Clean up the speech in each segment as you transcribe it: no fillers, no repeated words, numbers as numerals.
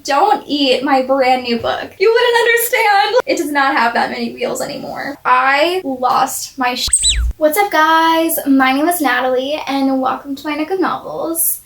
don't eat my brand new book. You wouldn't understand. It does not have that many wheels anymore. I lost my shit. What's up, guys? My name is Natalie, and welcome to my Nook of Novels.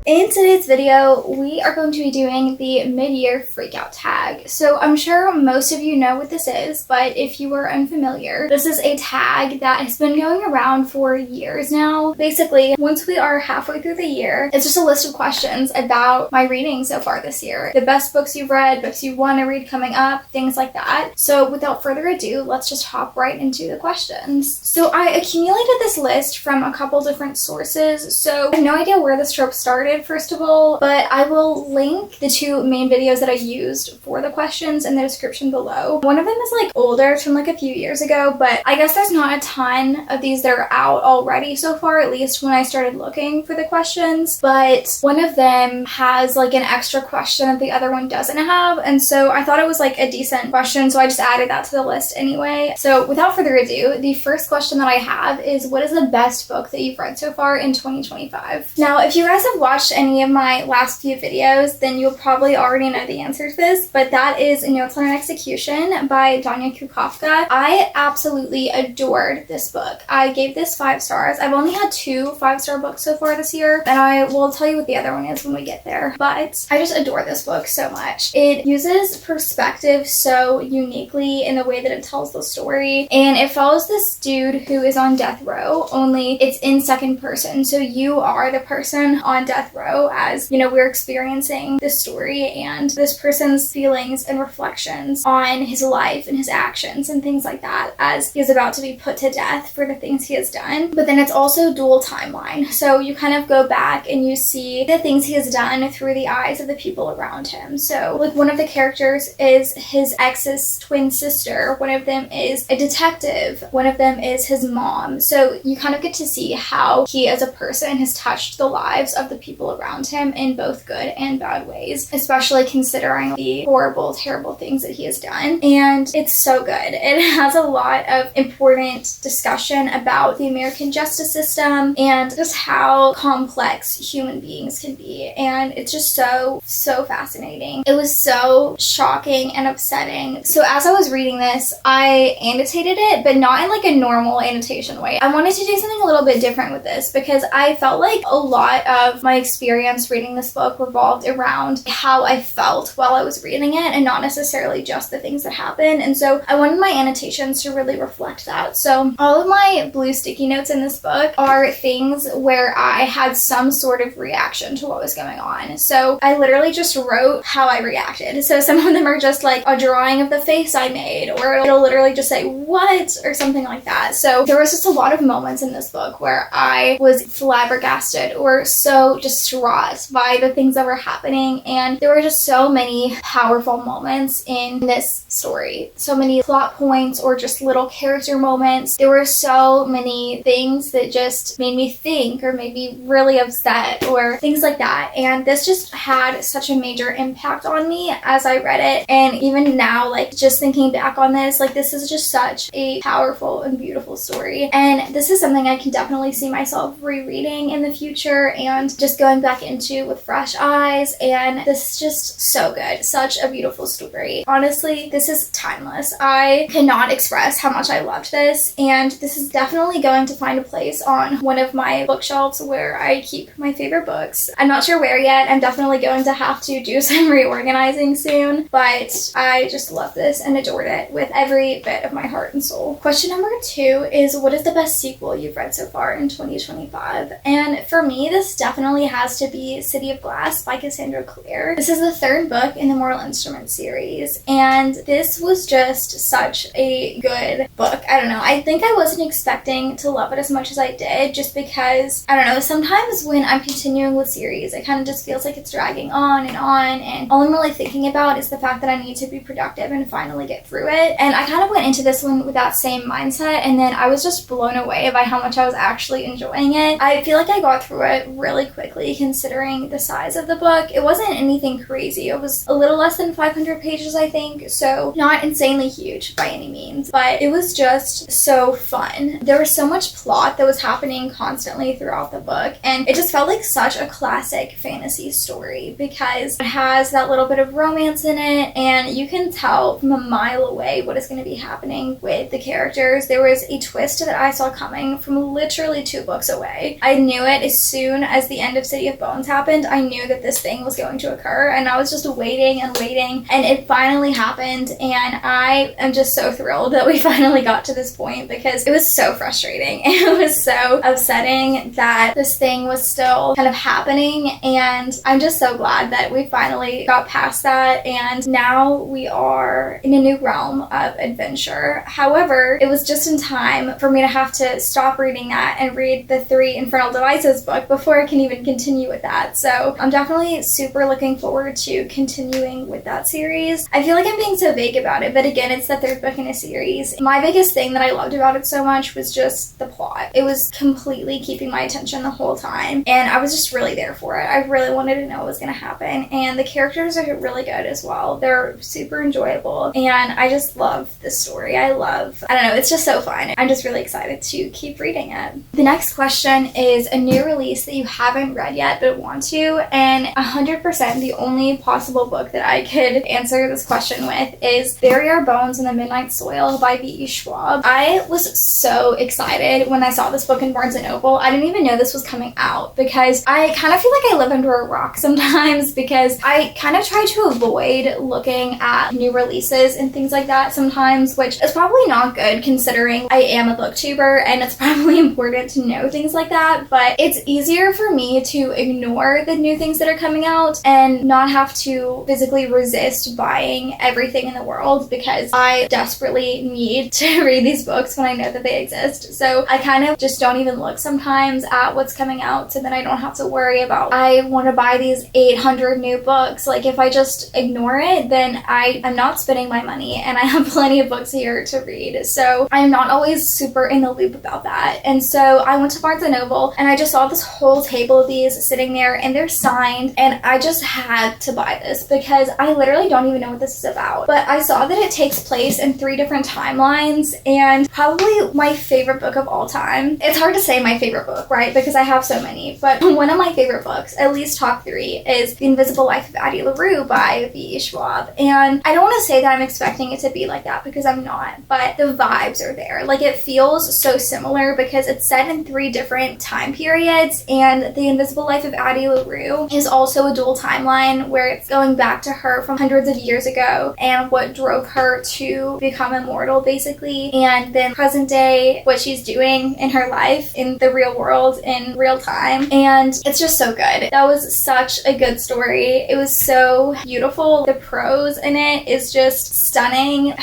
In today's video, we are going to be doing the Midyear Freakout Tag. So I'm sure most of you know what this is, but if you are unfamiliar, this is a tag that has been going around for years now. Basically, once we are halfway through the year, it's just a list of questions about my reading so far this year. The best books you've read, books you want to read coming up, things like that. So without further ado, let's just hop right into the questions. So I accumulated this list from a couple different sources, so I have no idea where this trope started, first of all, but I will link the two main videos that I used for the questions in the description below. One of them is like older, it's from like a few years ago, but I guess there's not a ton of these that are out already so far, at least when I started looking for the questions, but one of them has like an extra question that the other one doesn't have, and so I thought it was like a decent question, so I just added that to the list anyway. So without further ado, the first question that I have is, what is the best book that you've read so far in 2025? Now, if you guys have watched any of my last few videos, then you'll probably already know the answer to this, but that is Notes on an Execution by Danya Kukafka. I absolutely adored this book. I gave this 5 stars. I've only had 2 5-star books so far this year, and I will tell you what the other one is when we get there, but I just adore this book so much. It uses perspective so uniquely in the way that it tells the story, and it follows this dude who is on death row, only it's in second person, so you are the person on death row as, you know, we're experiencing this story and this person's feelings and reflections on his life and his actions and things like that as he is about to be put to death for the things he has done. But then it's also dual timeline, so you kind of go back and you see the things he has done through the eyes of the people around him. So like one of the characters is his ex's twin sister, one of them is a detective, one of them is his mom, so you kind of get to see how he as a person has touched the lives of the people around him in both good and bad ways, especially considering the horrible, terrible things that he has done. And it's so good. It has a lot of important discussion about the American justice system and just how complex human beings can be. And it's just so fascinating. It was so shocking and upsetting. So as I was reading this, I annotated it, but not in like a normal annotation way. I wanted to do something a little bit different with this because I felt like a lot of my experience reading this book revolved around how I felt while I was reading it and not necessarily just the things that happened. And so I wanted my annotations to really reflect that. So all of my blue sticky notes in this book are things where I had some sort of reaction to what was going on. So I literally just wrote how I reacted. So some of them are just like a drawing of the face I made, or it'll literally just say what or something like that. So there was just a lot of moments in this book where I was flabbergasted or so distraught by the things that were happening, and there were just so many powerful moments in this story. So many plot points or just little character moments. There were so many things that just made me think or made me really upset or things like that, and this just had such a major impact on me as I read it. And even now, like just thinking back on this, like this is just such a powerful and beautiful story, and this is something I can definitely see myself rereading in the future and just going back into with fresh eyes. And this is just so good. Such a beautiful story. Honestly, this is timeless. I cannot express how much I loved this, and this is definitely going to find a place on one of my bookshelves where I keep my favorite books. I'm not sure where yet. I'm definitely going to have to do some reorganizing soon, but I just love this and adored it with every bit of my heart and soul. Question number 2 is, what is the best sequel you've read so far in 2025? And for me, this definitely has to be City of Glass by Cassandra Clare. This is the 3rd book in the Mortal Instruments series, and this was just such a good book. I don't know. I think I wasn't expecting to love it as much as I did, just because, I don't know, sometimes when I'm continuing with series, it kind of just feels like it's dragging on, and all I'm really thinking about is the fact that I need to be productive and finally get through it. And I kind of went into this one with that same mindset, and then I was just blown away by how much I was actually enjoying it. I feel like I got through it really quickly considering the size of the book. It wasn't anything crazy. It was a little less than 500 pages, I think, so not insanely huge by any means, but it was just so fun. There was so much plot that was happening constantly throughout the book, and it just felt like such a classic fantasy story because it has that little bit of romance in it, and you can tell from a mile away what is going to be happening with the characters. There was a twist that I saw coming from literally 2 books away. I knew it as soon as the end of City of Bones happened. I knew that this thing was going to occur, and I was just waiting and waiting, and it finally happened, and I am just so thrilled that we finally got to this point because it was so frustrating. It was so upsetting that this thing was still kind of happening, and I'm just so glad that we finally got past that, and now we are in a new realm of adventure. However, it was just in time for me to have to stop reading that and read the 3 Infernal Devices book before I can even continue with that. So I'm definitely super looking forward to continuing with that series. I feel like I'm being so vague about it, but again, it's the 3rd book in a series. My biggest thing that I loved about it so much was just the plot. It was completely keeping my attention the whole time, and I was just really there for it. I really wanted to know what was going to happen, and the characters are really good as well. They're super enjoyable, and I just love this story. I don't know, it's just so fun. I'm just really excited to keep reading it. The next question is a new release that you haven't read yet but want to, and 100% the only possible book that I could answer this question with is Bury Our Bones in the Midnight Soil by V.E. Schwab. I was so excited when I saw this book in Barnes & Noble. I didn't even know this was coming out because I kind of feel like I live under a rock sometimes because I kind of try to avoid looking at new releases and things like that sometimes, which is probably not good considering I am a booktuber and it's probably important to know things like that, but it's easier for me to ignore the new things that are coming out and not have to physically resist buying everything in the world because I desperately need to read these books when I know that they exist. So I kind of just don't even look sometimes at what's coming out, so then I don't have to worry about I want to buy these 800 new books. Like if I just ignore it, then I'm not spending my money and I have plenty of books here to read. So I'm not always super in the loop about that. And so I went to Barnes & Noble and I just saw this whole table of these sitting there and they're signed, and I just had to buy this because I literally don't even know what this is about. But I saw that it takes place in 3 different timelines, and probably my favorite book of all time. It's hard to say my favorite book, right? Because I have so many, but one of my favorite books, at least top 3, is The Invisible Life of Addie LaRue by V.E. Schwab. And I don't want to say that I'm expecting it to be like that because I'm not, but the vibes are there. Like it feels so similar because it's set in 3 different time periods, and The Invisible Life of Addie LaRue is also a dual timeline where it's going back to her from hundreds of years ago and what drove her to become immortal basically, and then present day what she's doing in her life in the real world in real time, and it's just so good. That was such a good story. It was so beautiful. The prose in it is just stunning.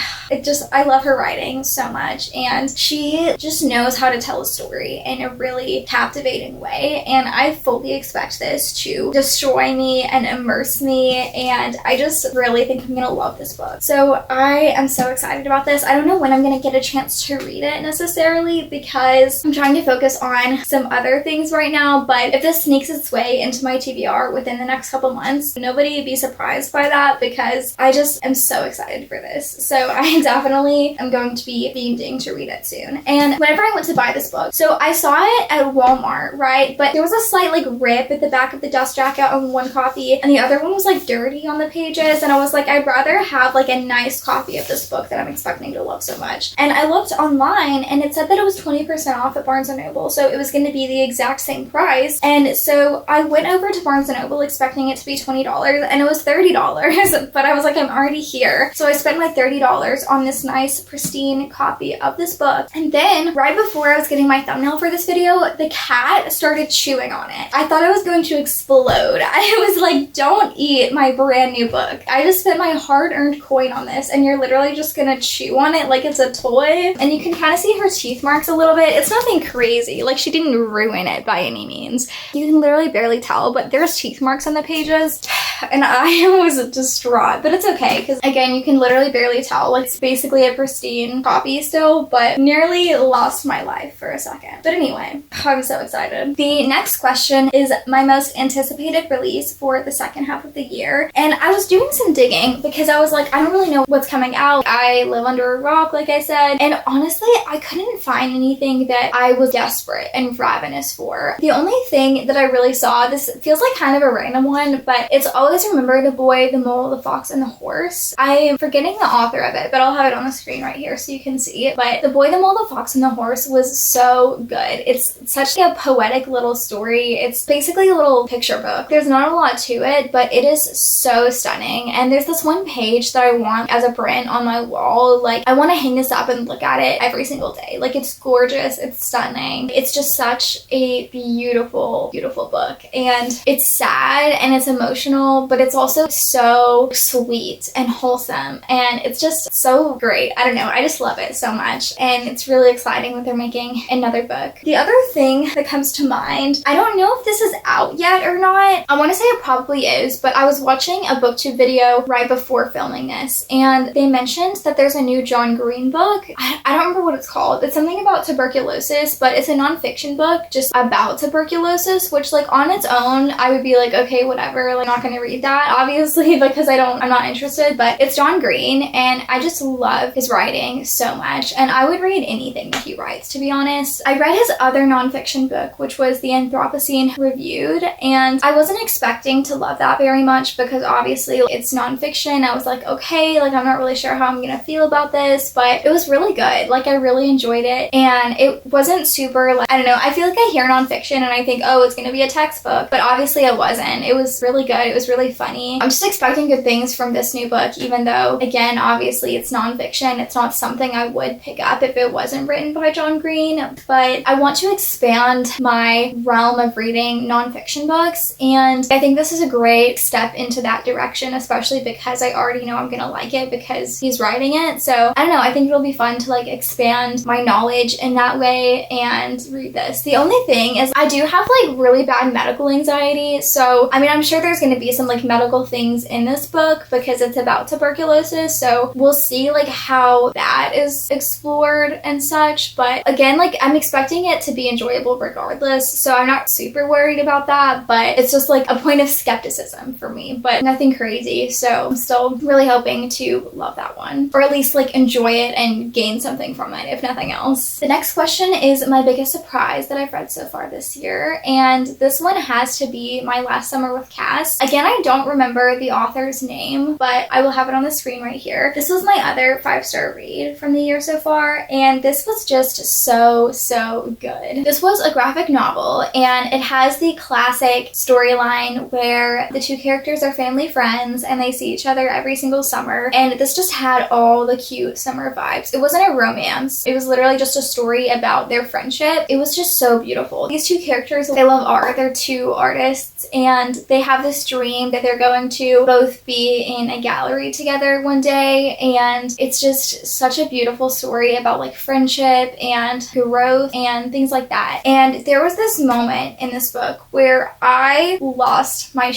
I love her writing so much, and she just knows how to tell a story in a really captivating way, and I fully expect this to destroy me and immerse me, and I just really think I'm gonna love this book. So I am so excited about this. I don't know when I'm gonna get a chance to read it necessarily because I'm trying to focus on some other things right now, but if this sneaks its way into my TBR within the next couple months, nobody be surprised by that because I just am so excited for this. So I definitely am going to be fiending to read it soon. And whenever I went to buy this book, so I saw it at Walmart, right? But there was a slight like rip at the back of the dust jacket on one copy, and the other one was like dirty on the pages, and I was like, I'd rather have like a nice copy of this book that I'm expecting to love so much. And I looked online and it said that it was 20% off at Barnes & Noble, so it was going to be the exact same price. And so I went over to Barnes & Noble expecting it to be $20, and it was $30, but I was like, I'm already here. So I spent my $30 on this nice pristine copy of this book, and then right before I was getting my thumbnail for this video, the cat started chewing on it. I thought I was going to explode. I was like, don't eat my brand new book. I just spent my hard-earned coin on this, and you're literally just gonna chew on it like it's a toy. And you can kind of see her teeth marks a little bit. It's nothing crazy. Like, she didn't ruin it by any means. You can literally barely tell, but there's teeth marks on the pages, and I was distraught. But it's okay, because again, you can literally barely tell. Like, it's basically a pristine copy still, but nearly lost my life for a second. But anyway, I'm so excited. The next question is is my most anticipated release for the second half of the year. And I was doing some digging because I was like, I don't really know what's coming out. I live under a rock, like I said, and honestly, I couldn't find anything that I was desperate and ravenous for. The only thing that I really saw, this feels like kind of a random one, but it's Always Remember the Boy, the Mole, the Fox, and the Horse. I am forgetting the author of it, but I'll have it on the screen right here so you can see it. But The Boy, the Mole, the Fox, and the Horse was so good. It's such a poetic little story. It's basically a little picture book. There's not a lot to it, but it is so stunning. And there's this one page that I want as a print on my wall. Like, I want to hang this up and look at it every single day. Like, it's gorgeous. It's stunning. It's just such a beautiful, beautiful book. And it's sad and it's emotional, but it's also so sweet and wholesome. And it's just so great. I don't know. I just love it so much. And it's really exciting that they're making another book. The other thing that comes to mind, I don't know if this is out yet or not. I want to say it probably is, but I was watching a booktube video right before filming this, and they mentioned that there's a new John Green book. I don't remember what it's called. It's something about tuberculosis, but it's a nonfiction book just about tuberculosis, which like on its own, I would be like, okay, whatever. Like, I'm not going to read that, obviously, because I'm not interested, but it's John Green, and I just love his writing so much, and I would read anything that he writes, to be honest. I read his other nonfiction book, which was The Anthropocene Reviewed, and I wasn't expecting to love that very much because obviously it's nonfiction. I was like, okay, like I'm not really sure how I'm gonna feel about this, but it was really good. Like, I really enjoyed it, and it wasn't super, like, I don't know, I feel like I hear nonfiction and I think, oh, it's gonna be a textbook, but obviously it wasn't. It was really good. It was really funny. I'm just expecting good things from this new book, even though, again, obviously it's nonfiction. It's not something I would pick up if it wasn't written by John Green, but I want to expand my realm of reading nonfiction books, and I think this is a great step into that direction, especially because I already know I'm gonna like it because he's writing it. So I don't know, I think it'll be fun to like expand my knowledge in that way and read this. The only thing is I do have like really bad medical anxiety, so I mean, I'm sure there's gonna be some like medical things in this book because it's about tuberculosis, so we'll see like how that is explored and such. But again, like I'm expecting it to be enjoyable regardless, so I'm not super worried about that, but it's just like a point of skepticism for me, but nothing crazy. So I'm still really hoping to love that one, or at least like enjoy it and gain something from it, if nothing else. The next question is my biggest surprise that I've read so far this year, and this one has to be My Last Summer with Cass. Again, I don't remember the author's name, but I will have it on the screen right here. This was my other 5-star read from the year so far, and this was just so good. This was a graphic novel, and it has the classic storyline where the two characters are family friends and they see each other every single summer, and this just had all the cute summer vibes. It wasn't a romance. It was literally just a story about their friendship. It was just so beautiful. These two characters, they love art. They're two artists, and they have this dream that they're going to both be in a gallery together one day, and it's just such a beautiful story about like friendship and growth and things like that. And there was this moment in this book where I lost my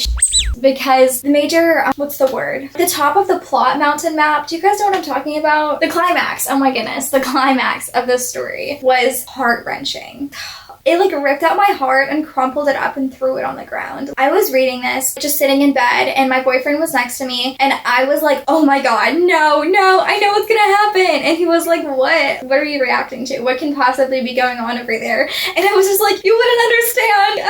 because the major, what's the word? The top of the plot mountain map. Do you guys know what I'm talking about? The climax. Oh my goodness. The climax of this story was heart-wrenching. It like ripped out my heart and crumpled it up and threw it on the ground. I was reading this just sitting in bed, and my boyfriend was next to me, and I was like, oh my god, no, I know what's gonna happen. And he was like, what are you reacting to? What can possibly be going on over there? And I was just like, you wouldn't understand.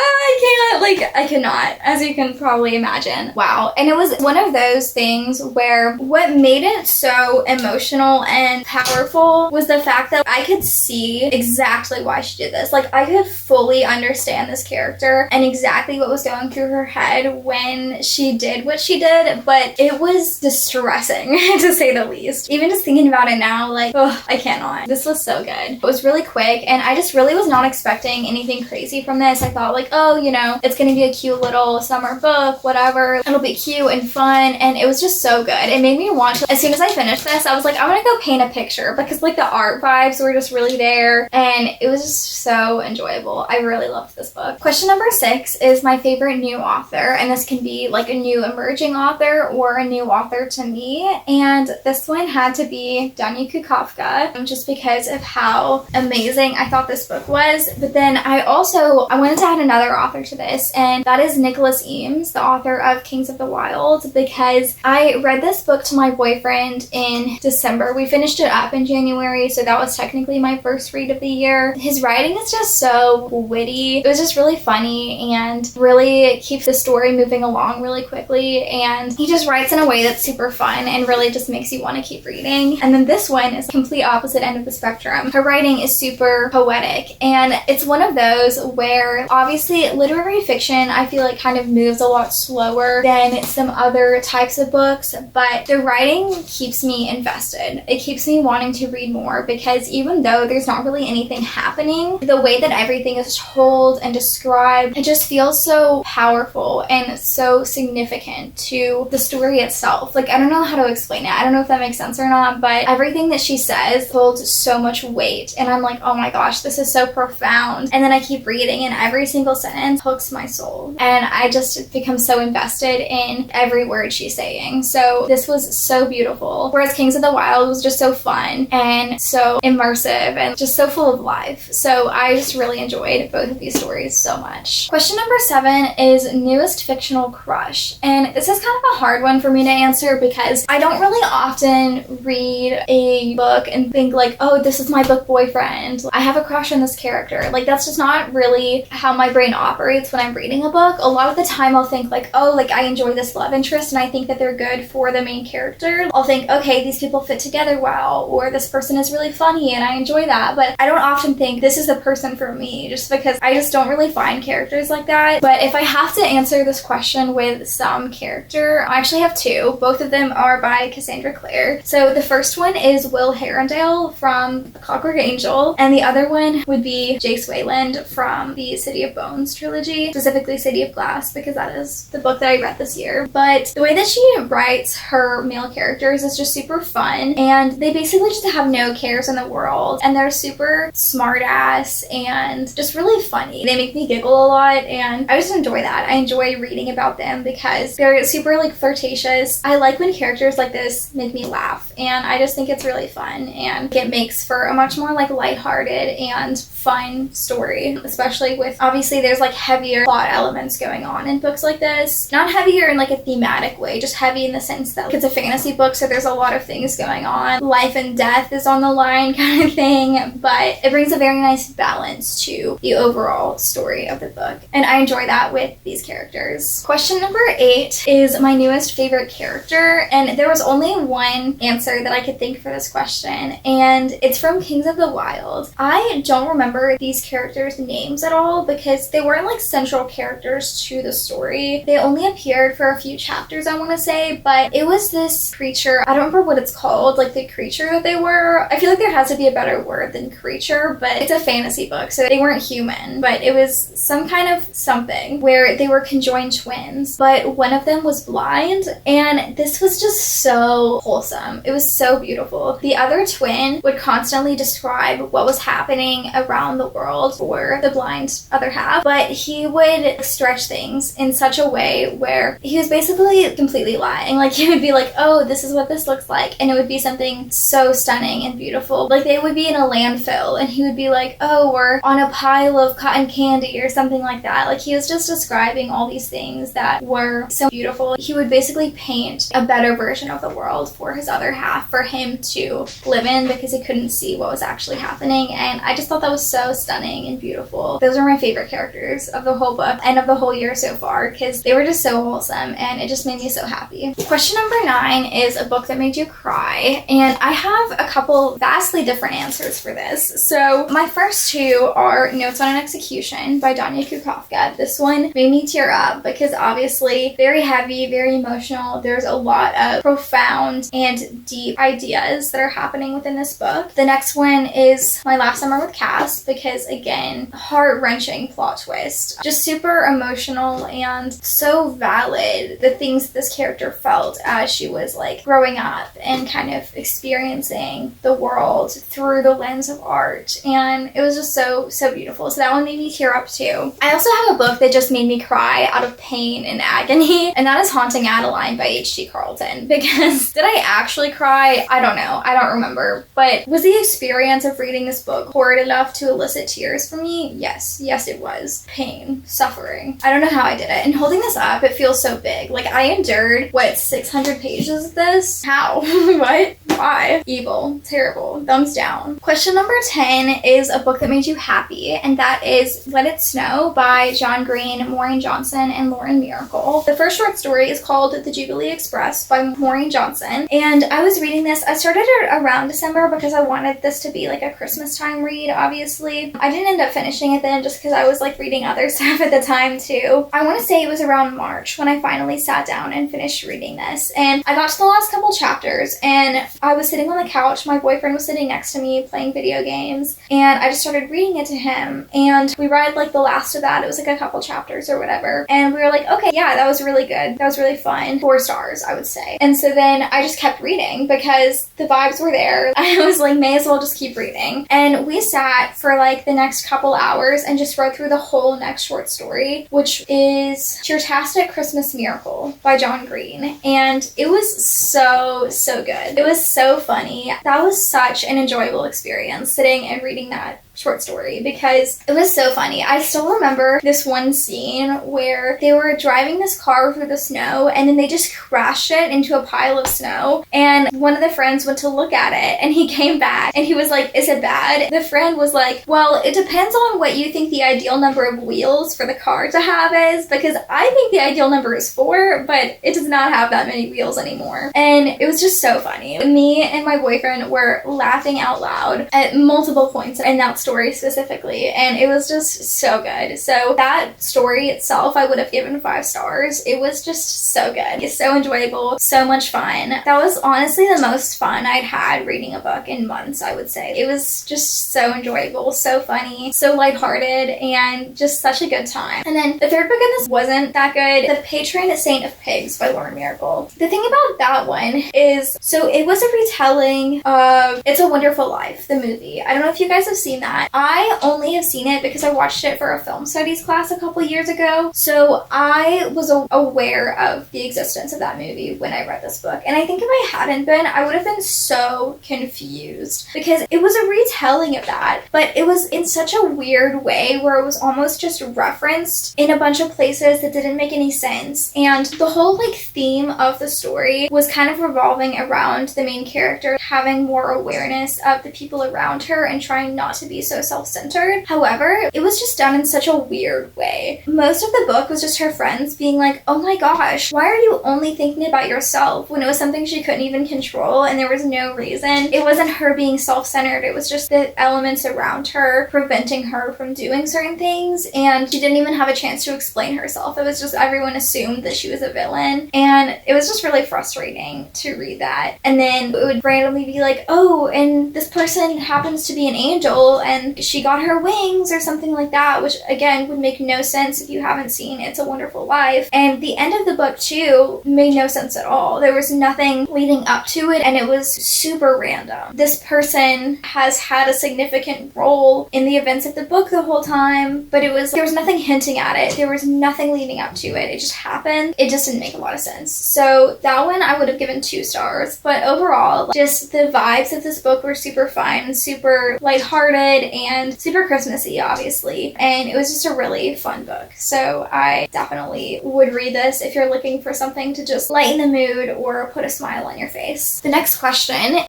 I cannot, as you can probably imagine. Wow. And it was one of those things where what made it so emotional and powerful was the fact that I could see exactly why she did this. Like, I could fully understand this character and exactly what was going through her head when she did what she did, but it was distressing to say the least. Even just thinking about it now, like, oh, I cannot. This was so good. It was really quick, and I just really was not expecting anything crazy from this. I thought like, oh, you know, it's gonna be a cute little summer book, whatever. It'll be cute and fun, and it was just so good. It made me want to, as soon as I finished this, I was like, I'm gonna go paint a picture because like the art vibes were just really there, and it was just so enjoyable. enjoyable. I really loved this book. Question number 6 is my favorite new author, and this can be like a new emerging author or a new author to me, and this one had to be Danya Kukafka, just because of how amazing I thought this book was. But then I wanted to add another author to this, and that is Nicholas Eames, the author of Kings of the Wild, because I read this book to my boyfriend in December. We finished it up in January, so that was technically my first read of the year. His writing is just so witty. It was just really funny and really keeps the story moving along really quickly, and he just writes in a way that's super fun and really just makes you want to keep reading. And then this one is complete opposite end of the spectrum. Her writing is super poetic, and it's one of those where obviously literary fiction I feel like kind of moves a lot slower than some other types of books, but the writing keeps me invested. It keeps me wanting to read more, because even though there's not really anything happening, the way that everything is told and described, it just feels so powerful and so significant to the story itself. Like, I don't know how to explain it. I don't know if that makes sense or not, but everything that she says holds so much weight, and I'm like, oh my gosh, this is so profound. And then I keep reading, and every single sentence hooks my soul, and I just become so invested in every word she's saying. So this was so beautiful, whereas Kings of the Wild was just so fun and so immersive and just so full of life. So I just really enjoyed both of these stories so much. Question number 7 is newest fictional crush, and this is kind of a hard one for me to answer because I don't really often read a book and think like, oh, this is my book boyfriend, I have a crush on this character. Like, that's just not really how my brain operates when I'm reading a book. A lot of the time I'll think like, oh, like I enjoy this love interest and I think that they're good for the main character. I'll think, okay, these people fit together well, or this person is really funny and I enjoy that, but I don't often think this is the person for me, just because I just don't really find characters like that. But if I have to answer this question with some character, I actually have 2. Both of them are by Cassandra Clare. So the first one is Will Herondale from Clockwork Angel, and the other one would be Jace Wayland from the City of Bones trilogy, specifically City of Glass, because that is the book that I read this year. But the way that she writes her male characters is just super fun, and they basically just have no cares in the world, and they're super smart ass and just really funny. They make me giggle a lot, and I just enjoy that. I enjoy reading about them because they're super like flirtatious. I like when characters like this make me laugh, and I just think it's really fun, and it makes for a much more like lighthearted and fun story, especially with, obviously there's like heavier plot elements going on in books like this. Not heavier in like a thematic way, just heavy in the sense that like, it's a fantasy book, so there's a lot of things going on. Life and death is on the line kind of thing, but it brings a very nice balance to the overall story of the book, and I enjoy that with these characters. Question number 8 is my newest favorite character, and there was only one answer that I could think for this question, and it's from Kings of the Wild. I don't remember these characters' names at all because they weren't like central characters to the story. They only appeared for a few chapters, I want to say, but it was this creature, I don't remember what it's called, like the creature that they were. I feel like there has to be a better word than creature, but it's a fantasy book, so they weren't human, but it was some kind of something where they were conjoined twins, but one of them was blind, and this was just so wholesome. It was so beautiful. The other twin would constantly describe what was happening around the world for the blind other half, but he would stretch things in such a way where he was basically completely lying. Like, he would be like, oh, this is what this looks like, and it would be something so stunning and beautiful. Like, they would be in a landfill, and he would be like, oh, we're on a pile of cotton candy or something like that. Like, he was just describing all these things that were so beautiful. He would basically paint a better version of the world for his other half, for him to live in, because he couldn't see what was actually happening, and I just thought that was so stunning and beautiful. Those are my favorite characters of the whole book and of the whole year so far, because they were just so wholesome and it just made me so happy. Question number 9 is a book that made you cry, and I have a couple vastly different answers for this. So my first 2 are Notes on an Execution by Danya Kukafka. This one made me tear up because obviously very heavy, very emotional. There's a lot of profound and deep ideas that are happening within this book. The next one is My Last Summer with Cass, because again, heart-wrenching plot twist. Just super emotional and so valid, the things this character felt as she was like growing up and kind of experiencing the world through the lens of art. And it was just so so beautiful. So that one made me tear up too. I also have a book that just made me cry out of pain and agony, and that is Haunting Adeline by H.G. Carlton. Because did I actually cry? I don't know. I don't remember. But was the experience of reading this book horrid enough to elicit tears from me? Yes. Yes, it was. Pain. Suffering. I don't know how I did it. And holding this up, it feels so big. Like, I endured, what, 600 pages of this? How? What? Why? Evil. Terrible. Thumbs down. Question number 10 is a book that made you happy, and that is Let It Snow by John Green, Maureen Johnson, and Lauren Miracle. The first short story is called The Jubilee Express by Maureen Johnson, and I was reading this. I started it around December because I wanted this to be like a Christmas time read, obviously. I didn't end up finishing it then just because I was like reading other stuff at the time too. I want to say it was around March when I finally sat down and finished reading this, and I got to the last couple chapters, and I was sitting on the couch. My boyfriend was sitting next to me playing video games, and I just started reading it to him, and we read like the last of that. It was like a couple chapters or whatever, and we were like, okay, yeah, that was really good. That was really fun. 4 stars, I would say. And so then I just kept reading because the vibes were there. I was like, may as well just keep reading. And we sat for like the next couple hours and just read through the whole next short story, which is Cheertastic Christmas Miracle by John Green. And it was so good. It was so funny. That was such an enjoyable experience sitting and reading that short story because it was so funny. I still remember this one scene where they were driving this car through the snow and then they just crashed it into a pile of snow, and one of the friends went to look at it and he came back and he was like, is it bad? The friend was like, well, it depends on what you think the ideal number of wheels for the car to have is, because I think the ideal number is 4, but it does not have that many wheels anymore. And it was just so funny. Me and my boyfriend were laughing out loud at multiple points in that story specifically, and it was just so good. So that story itself I would have given 5 stars. It was just so good. It's so enjoyable, so much fun. That was honestly the most fun I'd had reading a book in months, I would say. It was just so enjoyable, so funny, so lighthearted, and just such a good time. And then the third book in this wasn't that good. The Patron Saint of Pigs by Lauren Miracle. The thing about that one is, so it was a retelling of It's a Wonderful Life, the movie. I don't know if you guys have seen that. I only have seen it because I watched it for a film studies class a couple years ago, so I was aware of the existence of that movie when I read this book. And I think if I hadn't been, I would have been so confused because it was a retelling of that, but it was in such a weird way where it was almost just referenced in a bunch of places that didn't make any sense. And the whole like theme of the story was kind of revolving around the main character having more awareness of the people around her and trying not to be so self-centered. However, it was just done in such a weird way. Most of the book was just her friends being like, oh my gosh, why are you only thinking about yourself, when it was something she couldn't even control and there was no reason. It wasn't her being self-centered, it was just the elements around her preventing her from doing certain things, and she didn't even have a chance to explain herself. It was just everyone assumed that she was a villain, and it was just really frustrating to read that. And then it would randomly be like, oh, and this person happens to be an angel and she got her wings or something like that, which again would make no sense if you haven't seen It's a Wonderful Life. And the end of the book too made no sense at all. There was nothing leading up to it and it was super random. This person has had a significant role in the events of the book the whole time, but there was nothing hinting at it. There was nothing leading up to it. It just happened. It just didn't make a lot of sense. So that one I would have given 2 stars, but overall, just the vibes of this book were super fun, super lighthearted, and super Christmassy, obviously. And it was just a really fun book. So I definitely would read this if you're looking for something to just lighten the mood or put a smile on your face. The next question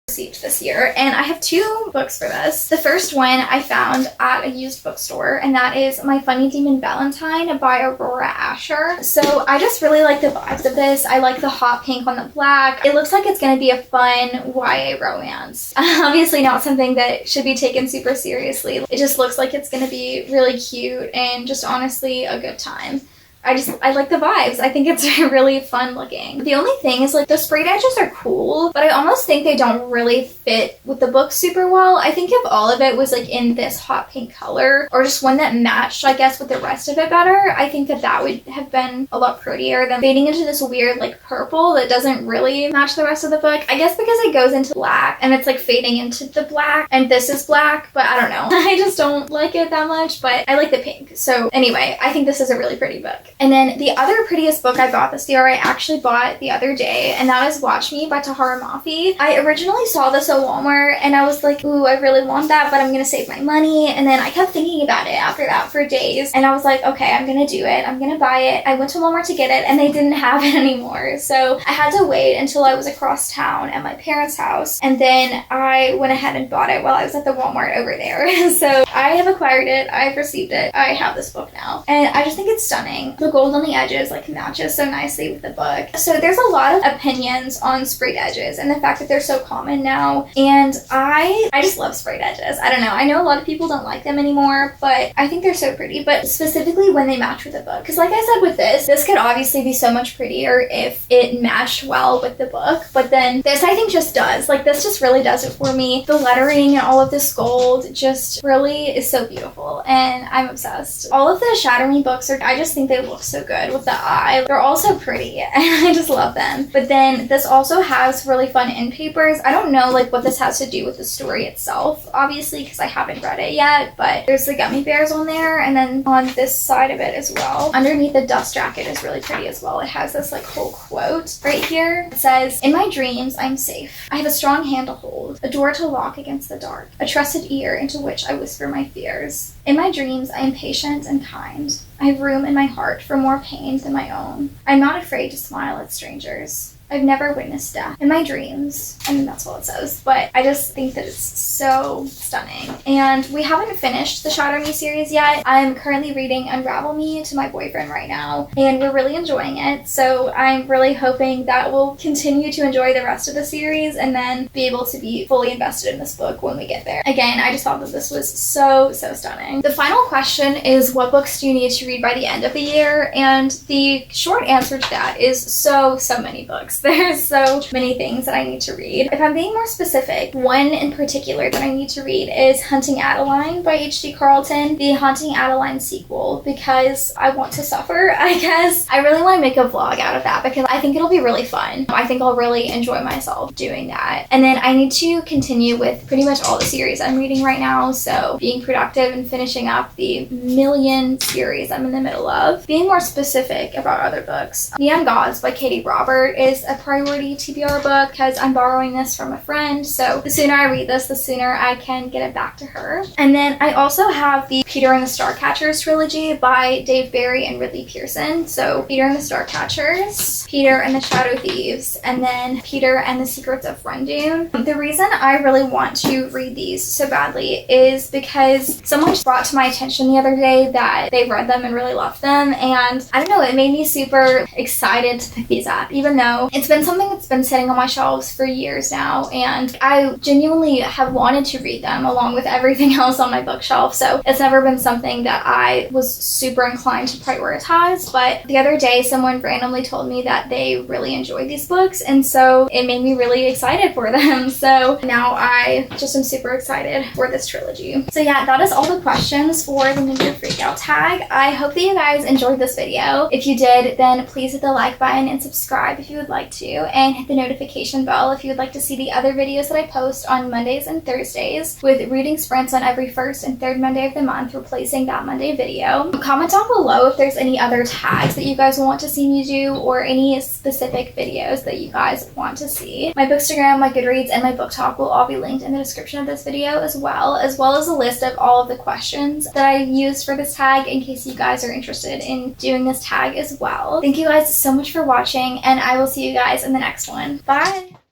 received this year, and I have 2 books for this. The first one I found at a used bookstore, and that is My Funny Demon Valentine by Aurora Asher. So I just really like the vibes of this. I like the hot pink on the black. It looks like it's going to be a fun YA romance. Obviously not something that should be taken super seriously. It just looks like it's going to be really cute and just honestly a good time. I like the vibes. I think it's really fun looking. The only thing is like the sprayed edges are cool, but I almost think they don't really fit with the book super well. I think if all of it was like in this hot pink color or just one that matched, I guess, with the rest of it better, I think that would have been a lot prettier than fading into this weird like purple that doesn't really match the rest of the book. I guess because it goes into black and it's like fading into the black and this is black, but I don't know. I just don't like it that much, but I like the pink. So anyway, I think this is a really pretty book. And then the other prettiest book I bought this year, I actually bought the other day, and that is Watch Me by Tahara Mafi. I originally saw this at Walmart and I was like, ooh, I really want that, but I'm gonna save my money. And then I kept thinking about it after that for days, and I was like, okay, I'm gonna do it. I'm gonna buy it. I went to Walmart to get it and they didn't have it anymore. So I had to wait until I was across town at my parents' house, and then I went ahead and bought it while I was at the Walmart over there. So I have acquired it. I've received it. I have this book now. And I just think it's stunning. The gold on the edges like matches so nicely with the book. So there's a lot of opinions on sprayed edges and the fact that they're so common now. And I just love sprayed edges. I don't know. I know a lot of people don't like them anymore, but I think they're so pretty. But specifically when they match with the book. Because like I said with this could obviously be so much prettier if it matched well with the book. But then this I think just does. Like this just really does it for me. The lettering and all of this gold just really is so beautiful. And I'm obsessed. All of the Shatter Me books I just think they look so good with the eye. They're all so pretty and I just love them. But then this also has really fun end papers. I don't know like what this has to do with the story itself, obviously, because I haven't read it yet, but there's the gummy bears on there, and then on this side of it as well. Underneath the dust jacket is really pretty as well. It has this like whole quote right here. It says, "In my dreams, I'm safe. I have a strong hand to hold, a door to lock against the dark, a trusted ear into which I whisper my fears. In my dreams, I am patient and kind. I have room in my heart for more pain than my own. I'm not afraid to smile at strangers. I've never witnessed death in my dreams." And that's all it says. But I just think that it's so stunning. And we haven't finished the Shatter Me series yet. I'm currently reading Unravel Me to my boyfriend right now, and we're really enjoying it. So I'm really hoping that we'll continue to enjoy the rest of the series and then be able to be fully invested in this book when we get there. Again, I just thought that this was so stunning. The final question is, what books do you need to read by the end of the year? And the short answer to that is so many books. There's so many things that I need to read. If I'm being more specific, one in particular that I need to read is Hunting Adeline by H.D. Carlton, the Haunting Adeline sequel, because I want to suffer, I guess. I really want to make a vlog out of that because I think it'll be really fun. I think I'll really enjoy myself doing that. And then I need to continue with pretty much all the series I'm reading right now, so being productive and finishing up the million series I'm in the middle of. Being more specific about other books, Neon Gods by Katie Robert is a priority TBR book because I'm borrowing this from a friend, so the sooner I read this, the sooner I can get it back to her. And then I also have the Peter and the Starcatchers trilogy by Dave Barry and Ridley Pearson. So Peter and the Starcatchers, Peter and the Shadow Thieves, and then Peter and the Secrets of Rundoon. The reason I really want to read these so badly is because someone brought to my attention the other day that they read them and really loved them, and I don't know, it made me super excited to pick these up, even though it's been something that's been sitting on my shelves for years now, and I genuinely have wanted to read them along with everything else on my bookshelf, so it's never been something that I was super inclined to prioritize. But the other day someone randomly told me that they really enjoyed these books, and so it made me really excited for them. So now I just am super excited for this trilogy. So yeah, that is all the questions for the Midyear Freakout Tag. I hope that you guys enjoyed this video. If you did, then please hit the like button and subscribe if you would like to, and hit the notification bell if you would like to see the other videos that I post on Mondays and Thursdays, with reading sprints on every first and third Monday of the month, replacing that Monday video. Comment down below if there's any other tags that you guys want to see me do, or any specific videos that you guys want to see. My Bookstagram, my Goodreads, and my book talk will all be linked in the description of this video, as well as a list of all of the questions that I used for this tag in case you guys are interested in doing this tag as well. Thank you guys so much for watching, and I will see you guys in the next one. Bye!